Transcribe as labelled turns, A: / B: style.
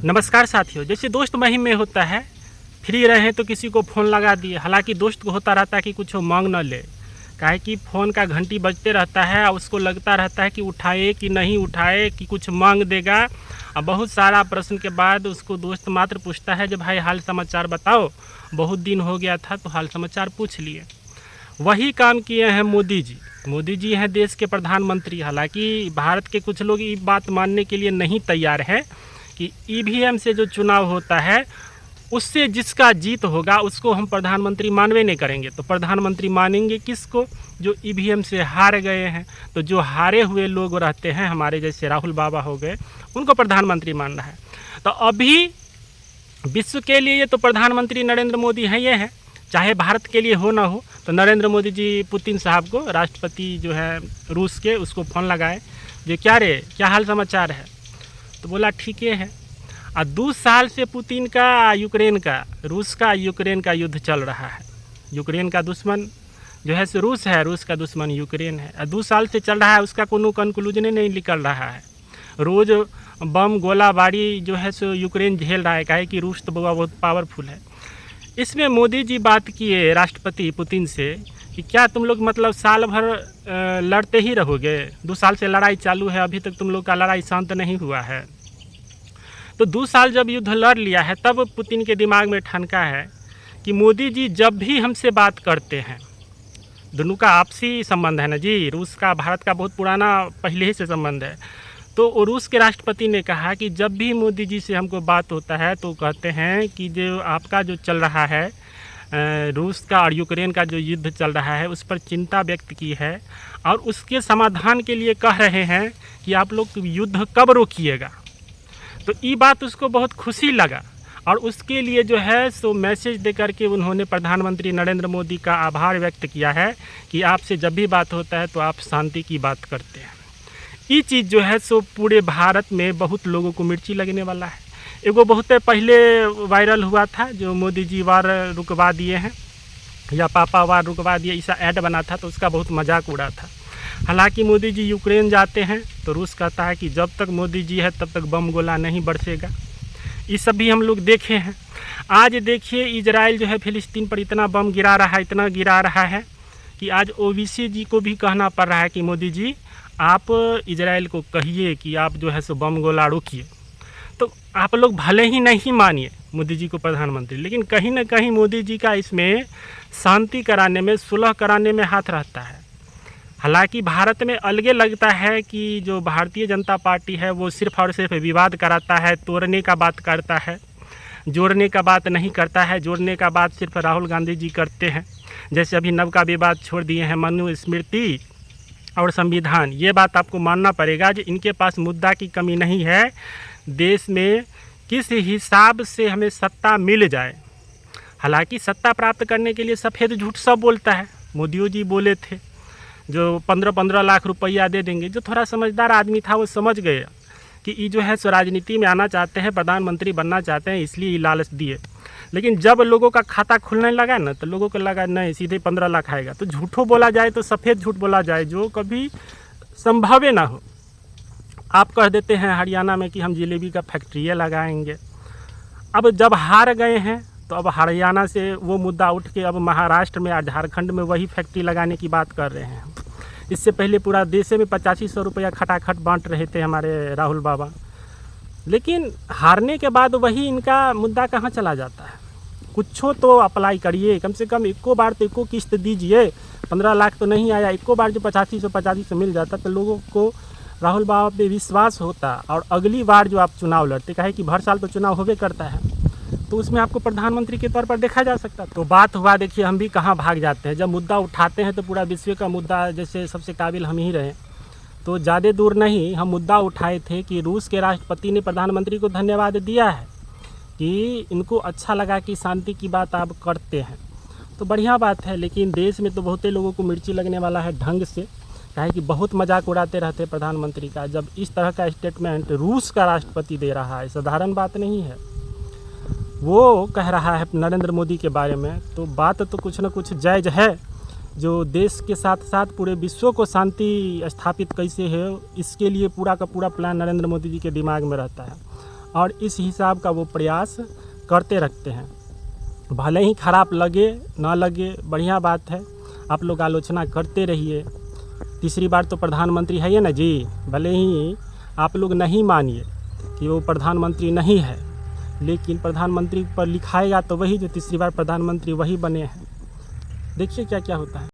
A: नमस्कार साथियों, जैसे दोस्त महिम में होता है, फ्री रहे तो किसी को फ़ोन लगा दिए। हालांकि दोस्त को होता रहता है कि कुछ मांग न ले, काहे कि फ़ोन का घंटी बजते रहता है और उसको लगता रहता है कि उठाए कि नहीं उठाए, कि कुछ मांग देगा। और बहुत सारा प्रश्न के बाद उसको दोस्त मात्र पूछता है, जब भाई हाल समाचार बताओ, बहुत दिन हो गया था तो हाल समाचार पूछ लिए। वही काम किए हैं मोदी जी। मोदी जी हैं देश के प्रधानमंत्री। हालांकि भारत के कुछ लोग ये बात मानने के लिए नहीं तैयार हैं कि ईवीएम से जो चुनाव होता है उससे जिसका जीत होगा उसको हम प्रधानमंत्री मानवे नहीं करेंगे। तो प्रधानमंत्री मानेंगे किसको? जो ईवीएम से हार गए हैं। तो जो हारे हुए लोग रहते हैं, हमारे जैसे राहुल बाबा हो गए, उनको प्रधानमंत्री मान रहा है। तो अभी विश्व के लिए तो प्रधानमंत्री नरेंद्र मोदी हैं, ये हैं। चाहे भारत के लिए हो ना हो, तो नरेंद्र मोदी जी पुतिन साहब को, राष्ट्रपति जो है रूस के, उसको फ़ोन लगाए, जो क्या हाल समाचार है? तो बोला ठीक है। और 2 साल से पुतिन का यूक्रेन का, रूस का यूक्रेन का युद्ध चल रहा है। यूक्रेन का दुश्मन जो है सो रूस है, रूस का दुश्मन यूक्रेन है। और 2 साल से चल रहा है, उसका कोनो कंक्लूजन नहीं निकल रहा है। रोज़ बम गोलाबारी जो है सो यूक्रेन झेल रहा है, काहे कि रूस तो बहुत पावरफुल है। इसमें मोदी जी बात किए राष्ट्रपति पुतिन से कि क्या तुम लोग मतलब साल भर लड़ते ही रहोगे? 2 साल से लड़ाई चालू है, अभी तक तुम लोग का लड़ाई शांत नहीं हुआ है। तो 2 साल जब युद्ध लड़ लिया है, तब पुतिन के दिमाग में ठनका है कि मोदी जी जब भी हमसे बात करते हैं, दोनों का आपसी संबंध है ना जी, रूस का भारत का बहुत पुराना पहले ही से संबंध है। तो रूस के राष्ट्रपति ने कहा कि जब भी मोदी जी से हमको बात होता है तो कहते हैं कि जो आपका जो चल रहा है, रूस का और यूक्रेन का जो युद्ध चल रहा है, उस पर चिंता व्यक्त की है और उसके समाधान के लिए कह रहे हैं कि आप लोग युद्ध कब रोकिएगा। तो ये बात उसको बहुत खुशी लगा और उसके लिए जो है सो मैसेज दे करके उन्होंने प्रधानमंत्री नरेंद्र मोदी का आभार व्यक्त किया है कि आपसे जब भी बात होता है तो आप शांति की बात करते हैं। ये चीज़ जो है सो पूरे भारत में बहुत लोगों को मिर्ची लगने वाला है। एगो बहुत पहले वायरल हुआ था, जो मोदी जी वार रुकवा दिए हैं या पापा वार रुकवा दिए, ऐसा ऐड बना था, तो उसका बहुत मजाक उड़ा था। हालांकि मोदी जी यूक्रेन जाते हैं तो रूस कहता है कि जब तक मोदी जी है तब तक बम गोला नहीं बरसेगा। ये सब भी हम लोग देखे हैं। आज देखिए इजराइल जो है फिलिस्तीन पर इतना बम गिरा रहा है, इतना गिरा रहा है कि आज ओवैसी जी को भी कहना पड़ रहा है कि मोदी जी आप इजराइल को कहिए कि आप जो है सो बम गोला रोकिए। तो आप लोग भले ही नहीं मानिए मोदी जी को प्रधानमंत्री, लेकिन कहीं ना कहीं मोदी जी का इसमें शांति कराने में, सुलह कराने में हाथ रहता है। हालांकि भारत में अलगे लगता है कि जो भारतीय जनता पार्टी है वो सिर्फ और सिर्फ विवाद कराता है, तोड़ने का बात करता है, जोड़ने का बात नहीं करता है। जोड़ने का बात सिर्फ राहुल गांधी जी करते हैं। जैसे अभी नव का विवाद छोड़ दिए हैं, मनुस्मृति और संविधान। ये बात आपको मानना पड़ेगा कि इनके पास मुद्दा की कमी नहीं है। देश में किस हिसाब से हमें सत्ता मिल जाए, हालांकि सत्ता प्राप्त करने के लिए सफ़ेद झूठ सब बोलता है। मोदी जी बोले थे जो 15-15 लाख रुपया दे देंगे। जो थोड़ा समझदार आदमी था वो समझ गया कि ये जो है सो राजनीति में आना चाहते हैं, प्रधानमंत्री बनना चाहते हैं, इसलिए ये लालच दिए। लेकिन जब लोगों का खाता खुलने लगा ना, तो लोगों को लगा नहीं सीधे 15 लाख आएगा। तो झूठो बोला जाए तो सफ़ेद झूठ बोला जाए, जो कभी संभव ना हो। आप कह देते हैं हरियाणा में कि हम जलेबी का फैक्ट्रियाँ लगाएंगे। अब जब हार गए हैं तो अब हरियाणा से वो मुद्दा उठ के अब महाराष्ट्र में या झारखंड में वही फैक्ट्री लगाने की बात कर रहे हैं। इससे पहले पूरा देश में 8500 रुपया खटाखट बांट रहे थे हमारे राहुल बाबा। लेकिन हारने के बाद वही इनका मुद्दा कहाँ चला जाता है? कुछो तो अप्लाई करिए, कम से कम एको बार तो एको किस्त दीजिए। 15 लाख तो नहीं आया, एको बार जो 8500 मिल जाता तो लोगों को राहुल बाबा पे विश्वास होता और अगली बार जो आप चुनाव लड़ते, कहे कि हर साल तो चुनाव होबे करता है, तो उसमें आपको प्रधानमंत्री के तौर पर देखा जा सकता। तो बात हुआ, देखिए हम भी कहाँ भाग जाते हैं। जब मुद्दा उठाते हैं तो पूरा विश्व का मुद्दा, जैसे सबसे काबिल हम ही रहे। तो ज़्यादा दूर नहीं, हम मुद्दा उठाए थे कि रूस के राष्ट्रपति ने प्रधानमंत्री को धन्यवाद दिया है कि इनको अच्छा लगा कि शांति की बात आप करते हैं, तो बढ़िया बात है। लेकिन देश में तो बहुते लोगों को मिर्ची लगने वाला है ढंग से, काहे कि बहुत मजाक उड़ाते रहते प्रधानमंत्री का। जब इस तरह का स्टेटमेंट रूस का राष्ट्रपति दे रहा है, साधारण बात नहीं है, वो कह रहा है नरेंद्र मोदी के बारे में, तो बात तो कुछ न कुछ जायज़ है। जो देश के साथ साथ पूरे विश्व को शांति स्थापित कैसे है, इसके लिए पूरा का पूरा प्लान नरेंद्र मोदी जी के दिमाग में रहता है। और इस हिसाब का वो प्रयास करते रखते हैं। भले ही खराब लगे ना लगे, बढ़िया बात है, आप लोग आलोचना करते रहिए। तीसरी बार तो प्रधानमंत्री है ये ना जी, भले ही आप लोग नहीं मानिए कि वो प्रधानमंत्री नहीं है, लेकिन प्रधानमंत्री पर लिखाएगा तो वही जो तीसरी बार प्रधानमंत्री वही बने हैं। देखिए क्या क्या होता है।